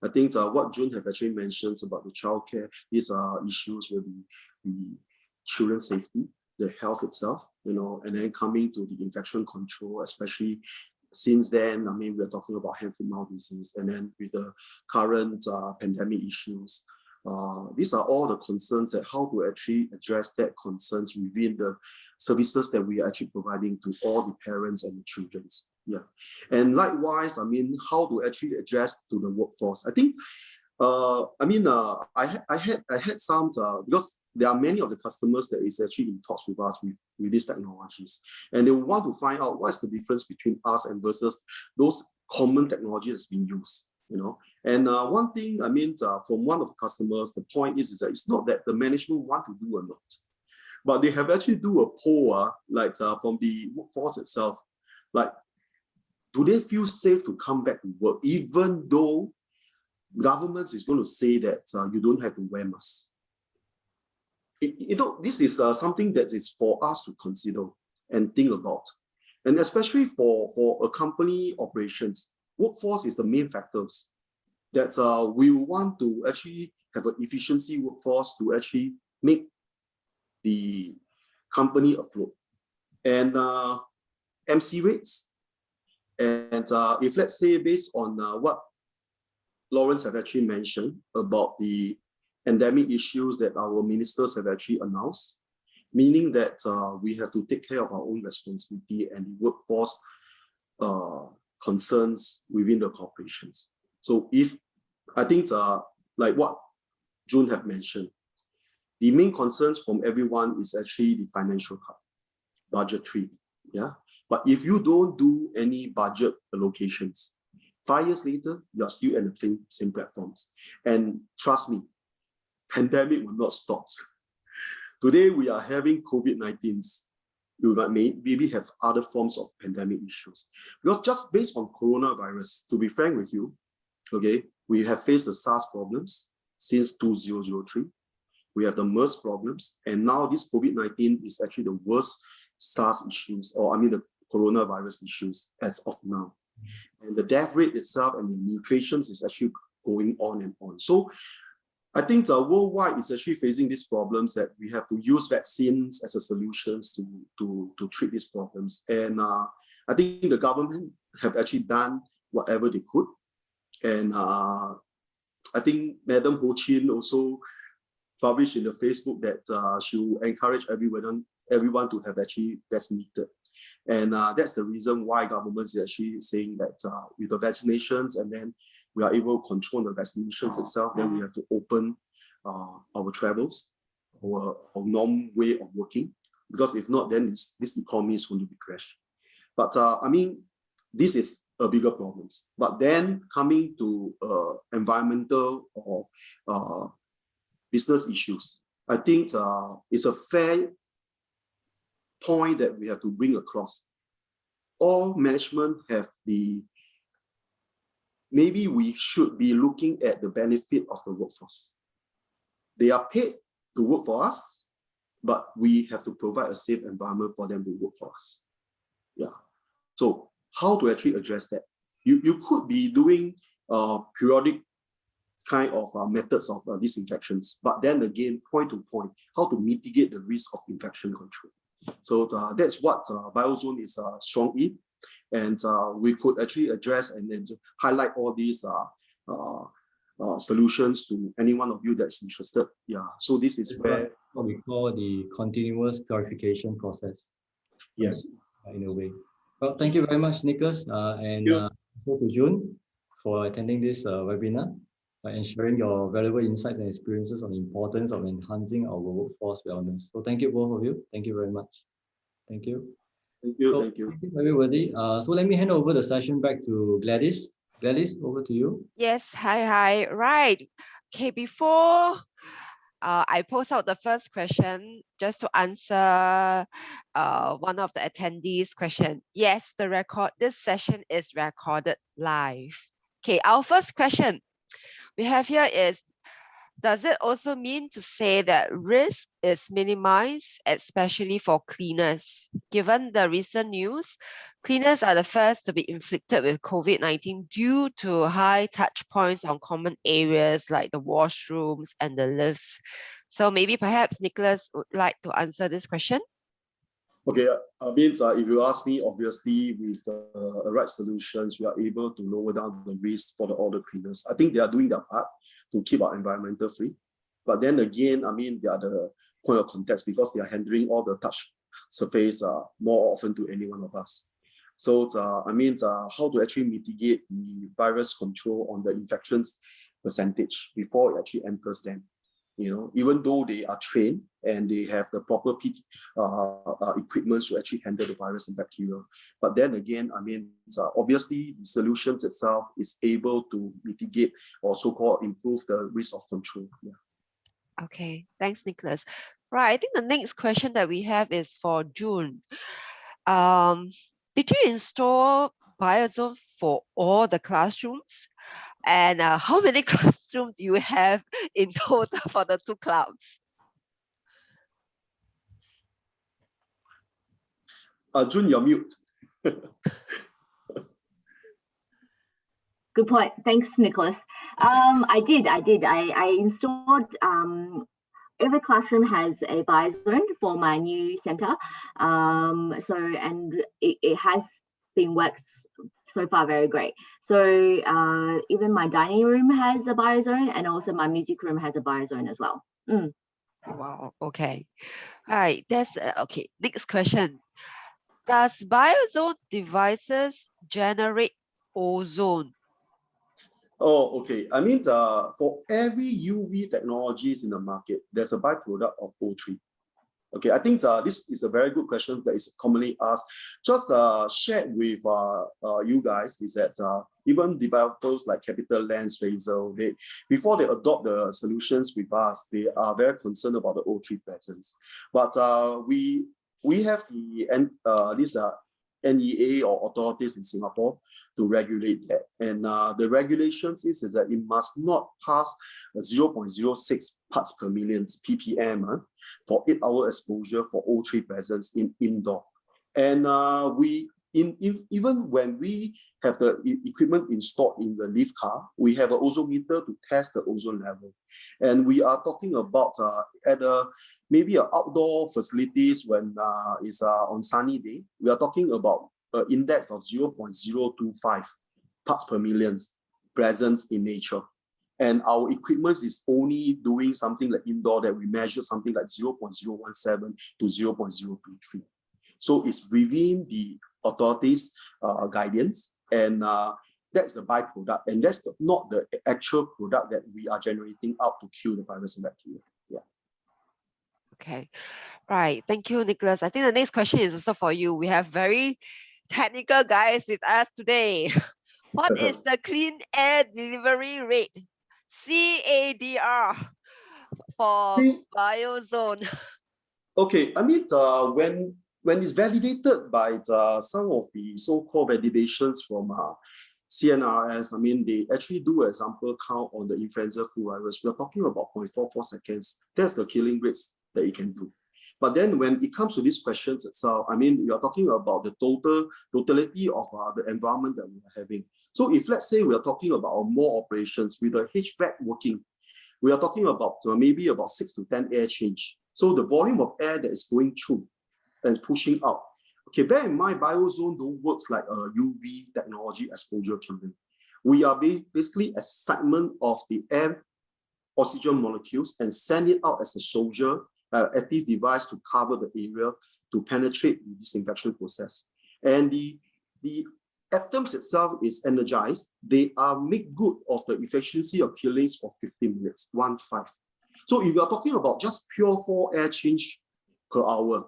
I think what June have actually mentioned about the childcare, these issues will be the children's safety, the health itself, and then coming to the infection control, especially since then, I mean, we're talking about hand-foot-mouth disease, and then with the current pandemic issues, These are all the concerns that how to actually address that concerns within the services that we are actually providing to all the parents and the children. Yeah, and likewise, I mean, how to actually address to the workforce. I think, I had some because there are many of the customers that is actually in talks with us with these technologies, and they want to find out what's the difference between us and versus those common technologies that's being used. You know, and one thing, I mean, from one of the customers, the point is that it's not that the management want to do or not, but they have actually do a poll, from the workforce itself, like, do they feel safe to come back to work, even though government is going to say that you don't have to wear masks? This is something that is for us to consider and think about, and especially for a company operations. Workforce is the main factors that we want to actually have an efficiency workforce to actually make the company afloat. And MC rates, and if let's say based on what Lawrence have actually mentioned about the endemic issues that our ministers have actually announced, meaning that we have to take care of our own responsibility and the workforce concerns within the corporations. So if I think like what June have mentioned, the main concerns from everyone is actually the financial part, budgetary. Yeah. But if you don't do any budget allocations, 5 years later, you're still at the same platforms. And trust me, pandemic will not stop. Today we are having COVID-19. You might maybe have other forms of pandemic issues. Because just based on coronavirus, to be frank with you, okay, we have faced the SARS problems since 2003. We have the MERS problems, and now this COVID-19 is actually the worst SARS issues, or I mean the coronavirus issues as of now. And the death rate itself and the mutations is actually going on and on. So I think worldwide is actually facing these problems that we have to use vaccines as a solutions to treat these problems. And I think the government have actually done whatever they could. And I think Madam Ho Chin also published in the Facebook that she will encourage everyone to have actually vaccinated. And that's the reason why government is actually saying that with the vaccinations, and then we are able to control the vaccinations itself, then we have to open our travels, our normal way of working, because if not, then this economy is going to be crashed. But I mean, this is a bigger problem. But then coming to environmental or business issues, I think it's a fair point that we have to bring across. All management have maybe we should be looking at the benefit of the workforce. They are paid to work for us, but we have to provide a safe environment for them to work for us. Yeah. So how to actually address that? You could be doing periodic kind of methods of disinfections, but then again, point to point, how to mitigate the risk of infection control. So that's what BioZone is strong in. And we could actually address and then highlight all these solutions to any one of you that's interested. Yeah, so this is where what we call the continuous purification process. Yes, in a way. Well, thank you very much, Nicholas, and also to June for attending this webinar and sharing your valuable insights and experiences on the importance of enhancing our workforce wellness. So thank you both of you. Thank you very much. Thank you. Thank you. So, thank you. Thank you, everybody. So let me hand over the session back to Gladys. Gladys, over to you. Yes, hi. Right. Okay, before I post out the first question, just to answer one of the attendees' question. Yes, this session is recorded live. Okay, our first question we have here is, does it also mean to say that risk is minimized, especially for cleaners? Given the recent news, cleaners are the first to be inflicted with COVID-19 due to high touch points on common areas like the washrooms and the lifts. So maybe perhaps Nicholas would like to answer this question. Okay, if you ask me, obviously with the right solutions, we are able to lower down the risk for all the cleaners. I think they are doing their part to keep our environmental free. But then again, I mean, they are the point of contact because they are handling all the touch surface more often to any one of us. So I mean, how to actually mitigate the virus control on the infections percentage before it actually enters them. You know, even though they are trained and they have the proper equipment to actually handle the virus and bacteria. But then again, I mean, obviously the solutions itself is able to mitigate or so-called improve the risk of control. Yeah. Okay, thanks, Nicholas. Right, I think the next question that we have is for June. Did you install Biozone for all the classrooms? And how many classrooms do you have in total for the 2 clubs? June, you're mute. Good point. Thanks, Nicholas. I did. I installed. Every classroom has a Biozone for my new center. And it has been worked so far very great. So even my dining room has a Biozone, and also my music room has a Biozone as well. Wow. Okay. All right. That's okay. Next question. Does Biozone devices generate ozone? Oh, okay. I mean, for every UV technologies in the market, there's a byproduct of O3. Okay, I think this is a very good question that is commonly asked. Just shared with you guys is that even developers like Capital Lens, Razer, before they adopt the solutions with us, they are very concerned about the O3 presence. But we have these NEA or authorities in Singapore to regulate that. And the regulations is that it must not pass 0.06 parts per million ppm for 8-hour exposure for O3 presence in indoor. And even when we have the equipment installed in the lift car, we have an ozone meter to test the ozone level. And we are talking about at maybe an outdoor facilities when it's on sunny day, we are talking about an index of 0.025 parts per million presence in nature. And our equipment is only doing something like indoor that we measure something like 0.017 to 0.023. So it's within the authorities' guidance, and that's the byproduct, and that's not the actual product that we are generating out to kill the virus and bacteria. Yeah. Okay, right. Thank you, Nicholas. I think the next question is also for you. We have very technical guys with us today. What is the clean air delivery rate, CADR, for Biozone? Okay, I mean, when it's validated by some of the so-called validations from CNRS, I mean, they actually do an example count on the influenza flu virus. We're talking about 0.44 seconds. That's the killing rates that it can do. But then when it comes to these questions itself, I mean, we are talking about the totality of the environment that we are having. So if let's say we are talking about more operations with the HVAC working, we are talking about maybe about 6 to 10 air change. So the volume of air that is going through and pushing out. Okay, bear in mind, Biozone don't works like a UV technology exposure killing. We are basically a segment of the air oxygen molecules and send it out as a soldier, active device to cover the area to penetrate the disinfection process. And the atoms itself is energized. They are make good of the efficiency of killings for 15 minutes, 1-5. So if you are talking about just pure 4 air change per hour,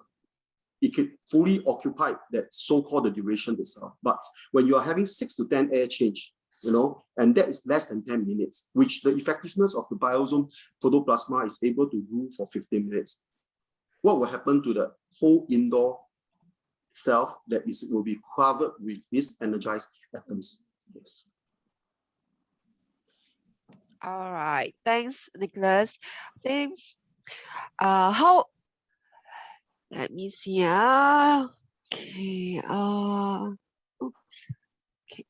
it could fully occupy that so-called the duration itself. But when you are having 6 to 10 air change, you know, and that is less than 10 minutes, which the effectiveness of the Biozone photoplasma is able to do for 15 minutes. What will happen to the whole indoor itself that will be covered with these energized atoms? Yes. All right, thanks, Nicholas. I think let me see. Okay. Oops. Okay.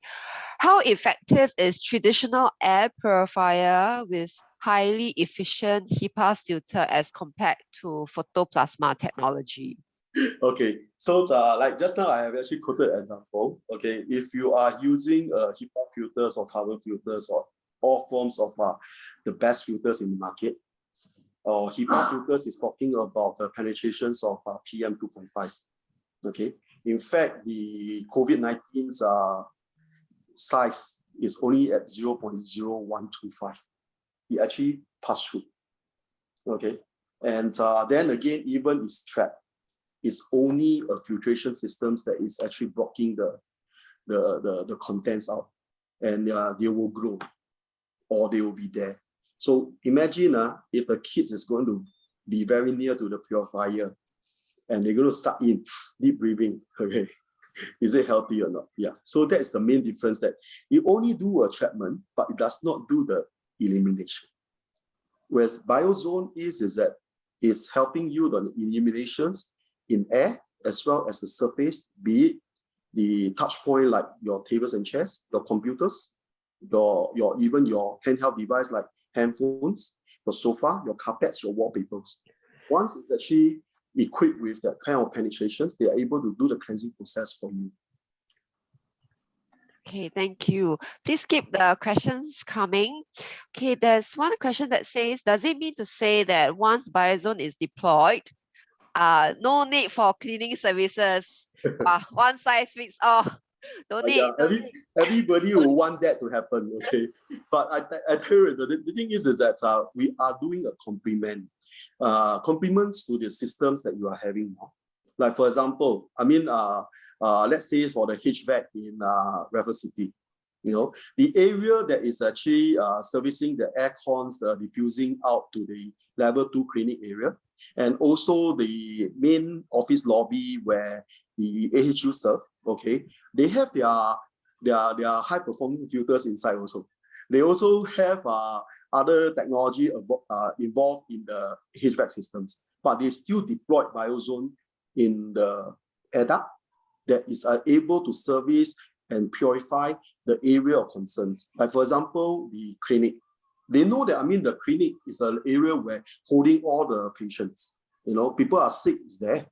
How effective is traditional air purifier with highly efficient HEPA filter as compared to photoplasma technology? Okay, so like just now I have actually quoted an example. Okay, if you are using HEPA filters or carbon filters or all forms of the best filters in the market, or HEPA filters is talking about the penetrations of PM 2.5. Okay. In fact, the COVID-19's size is only at 0.0125. It actually passed through. Okay. And then again, even its trap is only a filtration systems that is actually blocking the contents out, and they will grow or they will be there. So imagine if the kids is going to be very near to the purifier and they're going to suck in deep breathing. Okay. Is it healthy or not? Yeah. So that's the main difference, that it only do a treatment, but it does not do the elimination. Whereas Biozone is that it's helping you the eliminations in air as well as the surface, be it the touch point like your tables and chairs, your computers, your even your handheld device like handphones, your sofa, your carpets, your wallpapers. Once it's actually equipped with that kind of penetrations, they are able to do the cleansing process for you. Okay, thank you. Please keep the questions coming. Okay, there's one question that says, does it mean to say that once Biozone is deployed, no need for cleaning services? One size fits all. No need. Yeah, everybody will want that to happen, okay? But I tell you, the thing is that we are doing a compliments to the systems that you are having now. Like for example, I mean, let's say for the HVAC in Raffles City, you know, the area that is actually servicing the air cons, the diffusing out to the level 2 clinic area, and also the main office lobby where the AHU serve, okay, they have their high performing filters inside also. They also have other technology involved in the HVAC systems, but they still deployed Biozone in the air duct that is able to service and purify the area of concerns. Like for example, the clinic. They know that, I mean, the clinic is an area where holding all the patients, you know, people are sick is there.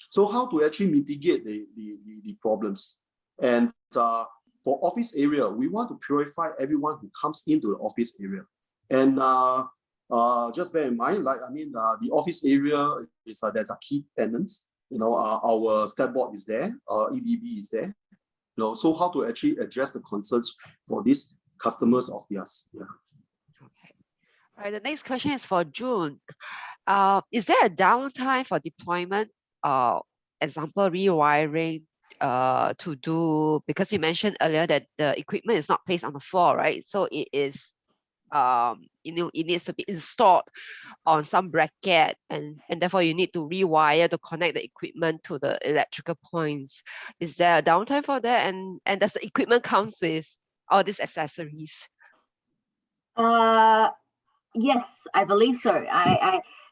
So how to actually mitigate the problems? And for office area, we want to purify everyone who comes into the office area. And just bear in mind, like, I mean, the office area is there's a key tenants. You know, our step board is there, EDB is there. You know, so how to actually address the concerns for these customers of theirs? Yeah. Okay. All right. The next question is for June. Is there a downtime for deployment? Example, rewiring to do, because you mentioned earlier that the equipment is not placed on the floor, right? So it is you know, it needs to be installed on some bracket, and therefore you need to rewire to connect the equipment to the electrical points. Is there a downtime for that? And does the equipment comes with all these accessories? Yes, I believe so.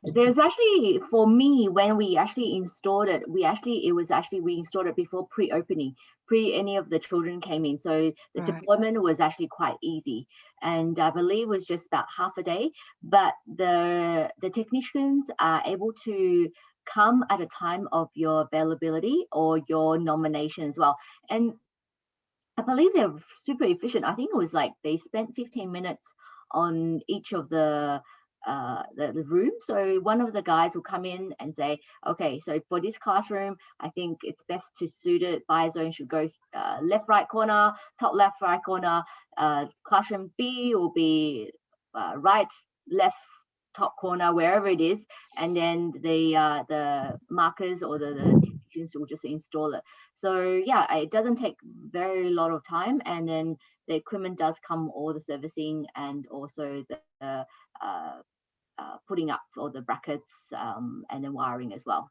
There's actually, for me, when we actually installed it, we installed it before pre-opening, any of the children came in. So the deployment was actually quite easy. And I believe it was just about half a day, but the technicians are able to come at a time of your availability or your nomination as well. And I believe they're super efficient. I think it was like they spent 15 minutes on each of the room. So one of the guys will come in and say, okay, so for this classroom, I think it's best to suit it. Biozone should go left, right corner, top left, right corner. Classroom B will be right, left, top corner, wherever it is. And then the markers or the technicians will just install it. So yeah, it doesn't take very lot of time. And then the equipment does come, all the servicing and also the putting up all the brackets and then wiring as well.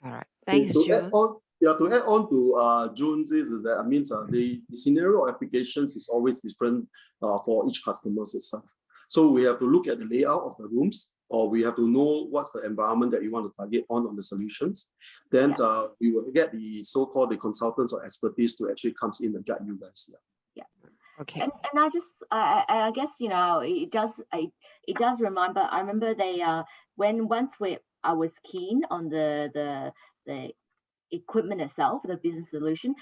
All right, thanks, to June. add on to June's is that, I mean, the scenario applications is always different for each customer itself. So we have to look at the layout of the rooms, or we have to know what's the environment that you want to target on the solutions. Then we will get the so-called the consultants or expertise to actually comes in and guide you guys. Yeah. Okay. And I guess, you know, it does remind, but I remember they I was keen on the equipment itself, the business solution,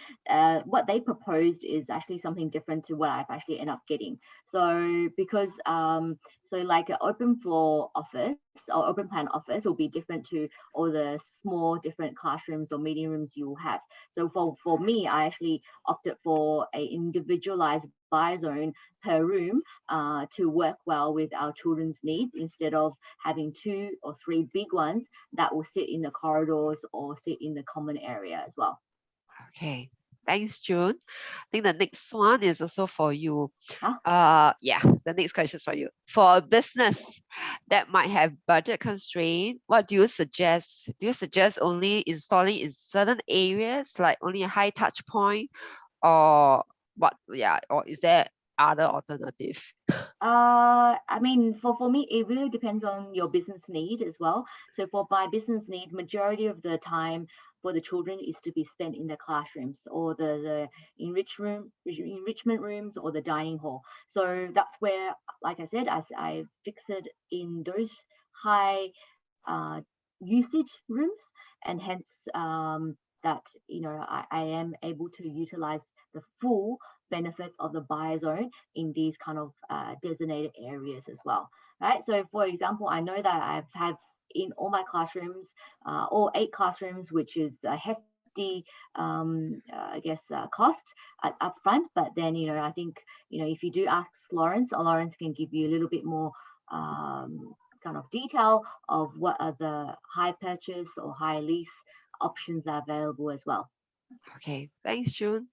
what they proposed is actually something different to what I've actually ended up getting. So because so like an open floor office, or open plan office will be different to all the small different classrooms or meeting rooms you will have. So for me, I actually opted for a individualized buyer zone per room to work well with our children's needs, instead of having 2 or 3 big ones that will sit in the corridors or sit in the common area as well. Okay, thanks, June. I think the next one is also for you. Huh? Yeah, the next question is for you. For a business that might have budget constraint, what do you suggest? Do you suggest only installing in certain areas, like only a high touch point, or what? Yeah, or is there other alternative? I mean, for me, it really depends on your business need as well. So for my business need, majority of the time for the children is to be spent in the classrooms or the enrichment rooms or the dining hall. So that's where, like I said, I fix it in those high usage rooms, and hence that, you know, I am able to utilize the full benefits of the buyer zone in these kind of designated areas as well, right? So for example, I know that I've had in all my classrooms, all 8 classrooms, which is a hefty I guess cost up front, but then, you know, I think, you know, if you do ask Lawrence, Lawrence can give you a little bit more kind of detail of what are the high purchase or high lease options that are available as well. Okay, thanks, June.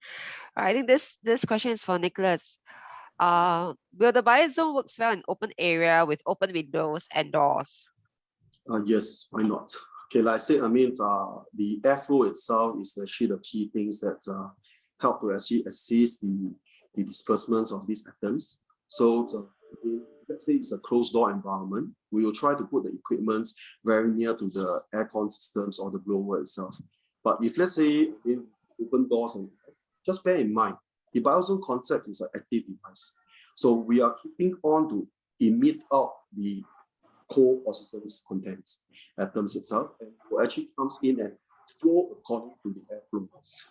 I think this question is for Nicholas. Will the buyer zone works well in open area with open windows and doors? Yes, why not? Okay, like I said, I mean, the airflow itself is actually the key things that help to actually assist the disbursements of these atoms. So let's say it's a closed door environment, we will try to put the equipment very near to the aircon systems or the blower itself. But if let's say in open doors, and just bear in mind, the biozone concept is an active device. So we are keeping on to emit out the co-positive contents atoms itself, and will actually comes in and flow according to the airflow.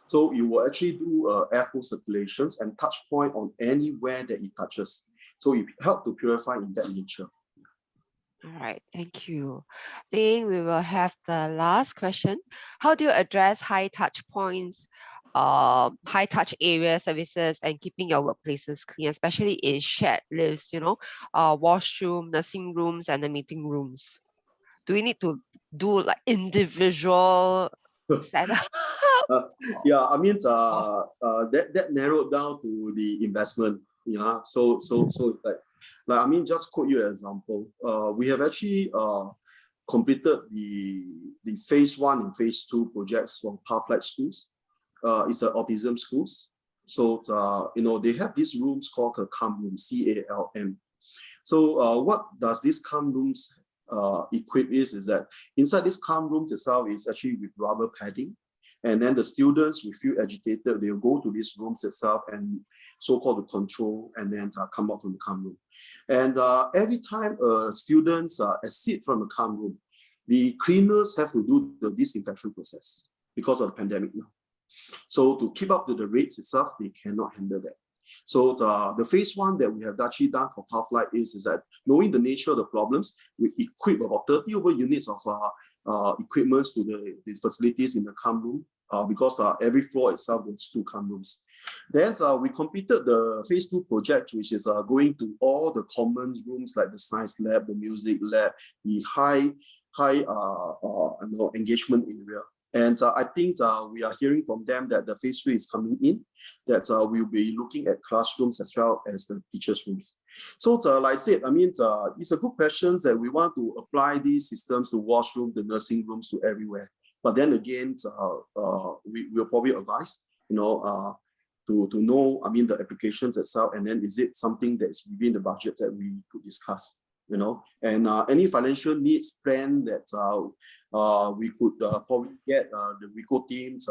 So you will actually do airflow circulations and touch point on anywhere that it touches. So it helps to purify in that nature. All right, thank you. I think we will have the last question. How do you address high touch points, high touch area services, and keeping your workplaces clean, especially in shared lifts, you know, washroom, nursing rooms, and the meeting rooms? Do we need to do like individual setup? Yeah, I mean, that narrowed down to the investment. Yeah, so like I mean, just quote you an example. We have actually completed the phase 1 and phase 2 projects for Pathlight schools. It's autism schools. So you know, they have these rooms called a CALM room, CALM. So what does this CALM rooms equip is that inside this CALM rooms itself is actually with rubber padding. And then the students will feel agitated, they'll go to these rooms itself and so-called the control, and then come out from the CALM room. And every time students exit from the CALM room, the cleaners have to do the disinfection process because of the pandemic now. So to keep up to the rates itself, they cannot handle that. So the phase 1 that we have actually done for Pathlight is that knowing the nature of the problems, we equip about 30 over units of equipment to the facilities in the CALM room, because every floor itself there's 2 CALM rooms. Then we completed the phase 2 project, which is going to all the common rooms like the science lab, the music lab, the high engagement area. And I think we are hearing from them that the phase 3 is coming in, that we'll be looking at classrooms as well as the teachers' rooms. So like I said, I mean, it's a good question that we want to apply these systems to washroom, the nursing rooms, to everywhere. But then again, we will probably advise, you know, to know, I mean, the applications itself, and then is it something that's within the budget that we could discuss, you know, and any financial needs plan that we could probably get the Ricoh teams,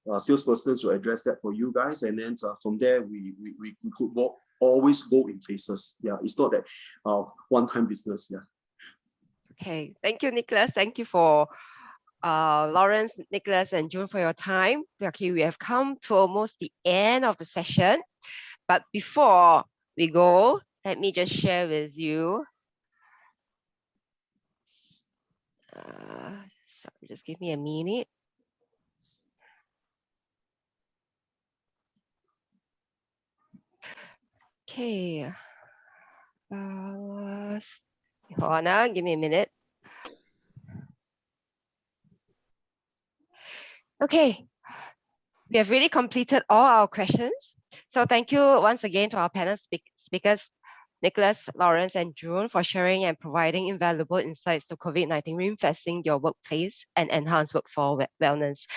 salespersons to address that for you guys, and then from there we could always go in phases. Yeah, it's not that one-time business. Yeah. Okay, thank you, Nicholas. Thank you for Lawrence, Nicholas, and June for your time. Okay, we have come to almost the end of the session, but before we go, let me just share with you Sorry, just give me a minute. Okay. Hold on, give me a minute. Okay, we have really completed all our questions. So thank you once again to our panel speakers, Nicholas, Lawrence, and June, for sharing and providing invaluable insights to COVID-19, reinforcing your workplace and enhance workforce wellness.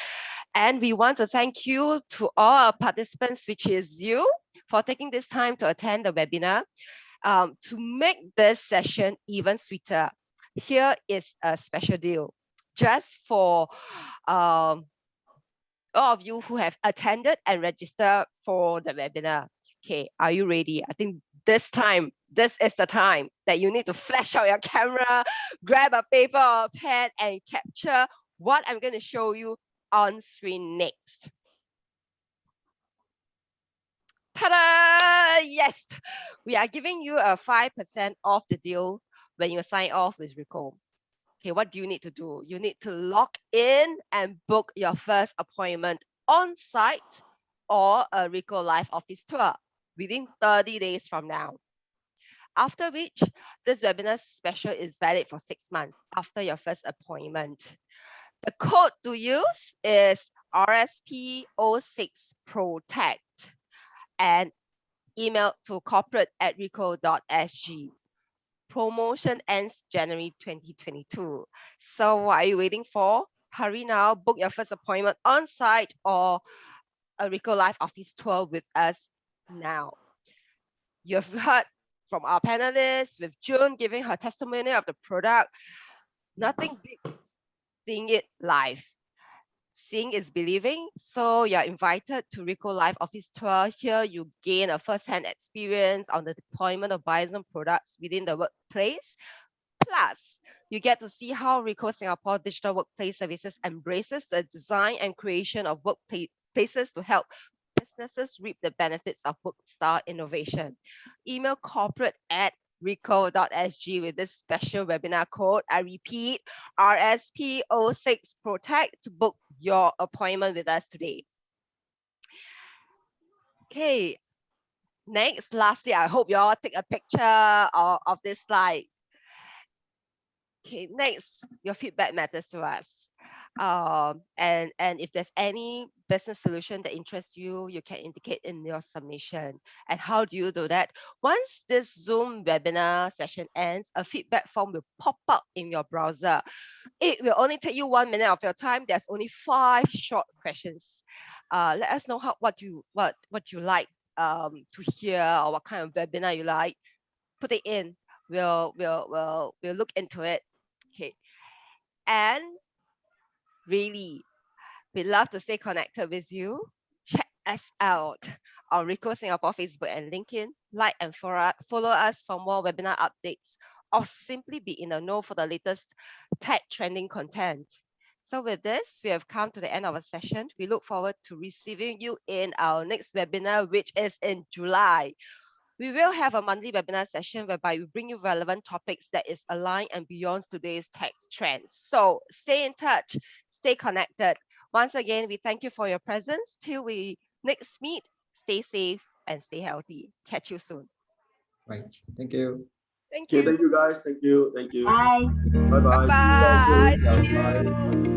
And we want to thank you to all our participants, which is you, for taking this time to attend the webinar. To make this session even sweeter, here is a special deal just for all of you who have attended and registered for the webinar. Okay, are you ready? I think this is the time that you need to flash out your camera, grab a paper or a pen, and capture what I'm going to show you on screen next. Ta-da! Yes, we are giving you a 5% off the deal when you sign off with Ricoh. Okay, what do you need to do? You need to log in and book your first appointment on site or a Ricoh Live office tour within 30 days from now. After which, this webinar special is valid for 6 months after your first appointment. The code to use is RSP06PROTECT and email to corporate@ricoh.sg. Promotion ends January 2022. So what are you waiting for? Hurry now, book your first appointment on site or a Ricoh Live office tour with us now. You've heard from our panelists with June giving her testimony of the product. Nothing beats seeing it live. Seeing is believing, so you're invited to Ricoh Live office tour. Here you gain a first-hand experience on the deployment of Bison products within the workplace. Plus, you get to see how Ricoh Singapore Digital Workplace Services embraces the design and creation of workplaces to help businesses reap the benefits of work-style innovation. Email corporate@ricoh.sg with this special webinar code. I repeat, RSP06PROTECT to book your appointment with us today. Okay, next, lastly, I hope you all take a picture of this slide. Okay, next, your feedback matters to us. And if there's any business solution that interests you, you can indicate in your submission. And how do you do that? Once this Zoom webinar session ends, a feedback form will pop up in your browser. It will only take you 1 minute of your time. There's only 5 short questions. Let us know what you like to hear, or what kind of webinar you like. Put it in. We'll look into it. Okay. And really, we'd love to stay connected with you. Check us out on Ricoh Singapore Facebook and LinkedIn. Like and follow us for more webinar updates, or simply be in the know for the latest tech trending content. So with this, we have come to the end of our session. We look forward to receiving you in our next webinar, which is in July. We will have a monthly webinar session whereby we bring you relevant topics that is aligned and beyond today's tech trends. So stay in touch, stay connected. Once again, we thank you for your presence. Till we next meet, stay safe and stay healthy. Catch you soon. Right. Thank you. Thank Okay, you. thank you guys. Thank you. Bye. Bye bye. See you all Bye. soon. Yeah, See bye. you.